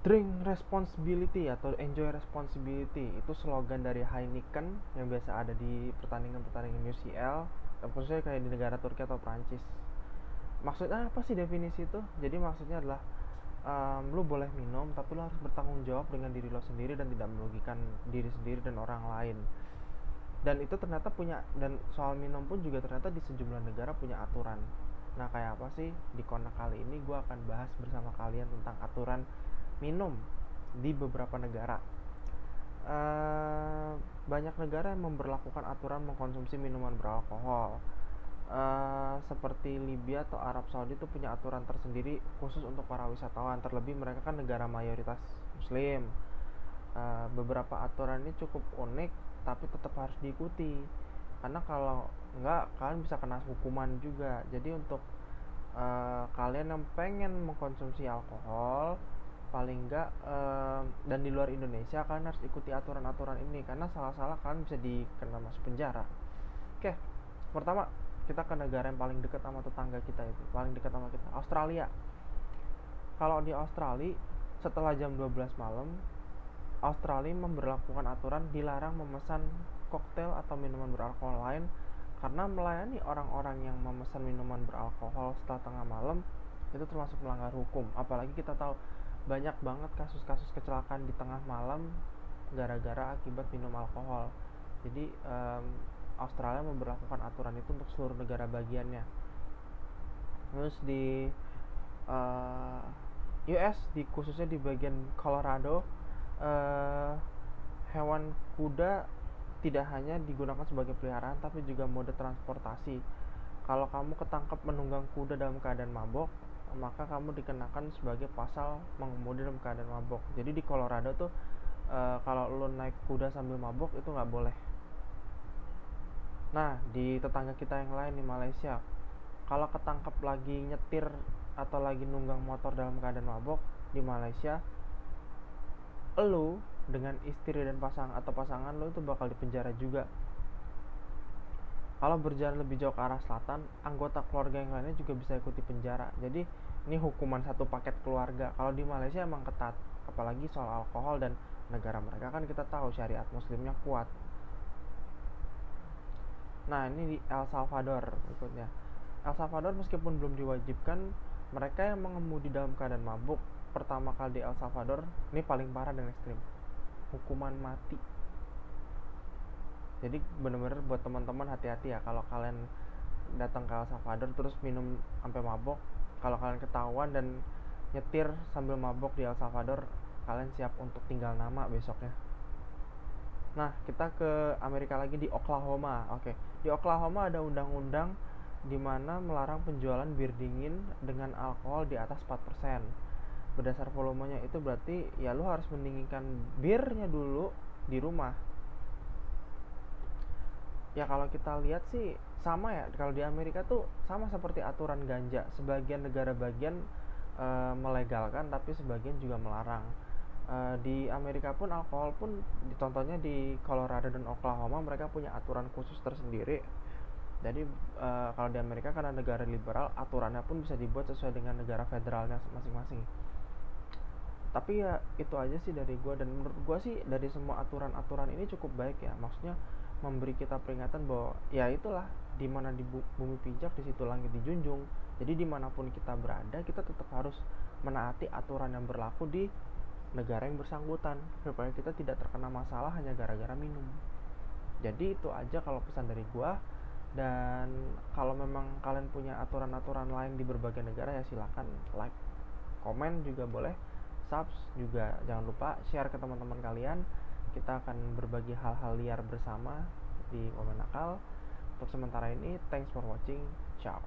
Drink responsibility atau enjoy responsibility itu slogan dari Heineken yang biasa ada di pertandingan-pertandingan UCL, khususnya kayak di negara Turki atau Prancis. Maksudnya apa sih definisi itu? Jadi maksudnya adalah lu boleh minum tapi lu harus bertanggung jawab dengan diri lo sendiri dan tidak merugikan diri sendiri dan orang lain. Dan itu ternyata punya, dan soal minum pun juga ternyata di sejumlah negara punya aturan. Nah, kayak apa sih? Di Konak kali ini gue akan bahas bersama kalian tentang aturan minum di beberapa negara. uh, Banyak negara yang memberlakukan aturan mengkonsumsi minuman beralkohol. Seperti Libya atau Arab Saudi itu punya aturan tersendiri khusus untuk para wisatawan. Terlebih mereka kan negara mayoritas Muslim. Beberapa aturan ini cukup unik tapi tetap harus diikuti, karena kalau enggak kalian bisa kena hukuman juga. Jadi untuk kalian yang pengen mengkonsumsi alkohol, paling enggak dan di luar Indonesia, kalian harus ikuti aturan-aturan ini, karena salah-salah kalian bisa dikena masuk penjara. Oke, pertama kita ke negara yang paling dekat sama tetangga kita, itu paling dekat sama kita, Australia. Kalau di Australia, setelah jam 12 malam, Australia memberlakukan aturan dilarang memesan koktail atau minuman beralkohol lain, karena melayani orang-orang yang memesan minuman beralkohol setelah tengah malam itu termasuk melanggar hukum. Apalagi kita tahu banyak banget kasus-kasus kecelakaan di tengah malam gara-gara akibat minum alkohol. Jadi Australia memberlakukan aturan itu untuk seluruh negara bagiannya. Terus di uh, US, khususnya di bagian Colorado, uh, hewan kuda tidak hanya digunakan sebagai peliharaan tapi juga mode transportasi. Kalau kamu ketangkep menunggang kuda dalam keadaan mabok, maka kamu dikenakan sebagai pasal mengemudi dalam keadaan mabok. Jadi di Colorado tuh kalau lo naik kuda sambil mabok itu nggak boleh. Nah, di tetangga kita yang lain di Malaysia, kalau ketangkep lagi nyetir atau lagi nunggang motor dalam keadaan mabok di Malaysia, lo dengan istri dan pasangan lo itu bakal dipenjara juga. Kalau berjalan lebih jauh ke arah selatan, anggota keluarga yang lainnya juga bisa ikuti penjara. Jadi ini hukuman satu paket keluarga. Kalau di Malaysia emang ketat, apalagi soal alkohol, dan negara mereka kan kita tahu syariat muslimnya kuat. Nah, ini di El Salvador berikutnya. El Salvador meskipun belum diwajibkan, mereka yang mengemudi dalam keadaan mabuk pertama kali di El Salvador, ini paling parah dan ekstrim, hukuman mati. Jadi bener-bener buat teman-teman hati-hati ya kalau kalian datang ke El Salvador terus minum sampai mabok. Kalau kalian ketahuan dan nyetir sambil mabok di El Salvador, kalian siap untuk tinggal nama besoknya. Nah, kita ke Amerika lagi, di Oklahoma. Oke, di Oklahoma ada undang-undang di mana melarang penjualan bir dingin dengan alkohol di atas 4%. Berdasar volumenya itu berarti ya lu harus mendinginkan birnya dulu di rumah. Ya kalau kita lihat sih sama ya, kalau di Amerika tuh sama seperti aturan ganja, sebagian negara bagian melegalkan tapi sebagian juga melarang. Di Amerika pun alkohol pun contohnya di Colorado dan Oklahoma mereka punya aturan khusus tersendiri. Jadi kalau di Amerika karena negara liberal, aturannya pun bisa dibuat sesuai dengan negara federalnya masing-masing. Tapi ya itu aja sih dari gue, dan menurut gue sih dari semua aturan-aturan ini cukup baik ya. Maksudnya memberi kita peringatan bahwa ya itulah, dimana di bumi pijak di situ langit dijunjung. Jadi dimanapun kita berada, kita tetap harus menaati aturan yang berlaku di negara yang bersangkutan, supaya kita tidak terkena masalah hanya gara-gara minum. Jadi itu aja kalau pesan dari gua. Dan kalau memang kalian punya aturan-aturan lain di berbagai negara, ya silakan like, komen juga boleh, subs juga jangan lupa share ke teman-teman kalian. Kita akan berbagi hal-hal liar bersama di Momen Nakal. Untuk sementara ini, thanks for watching. Ciao.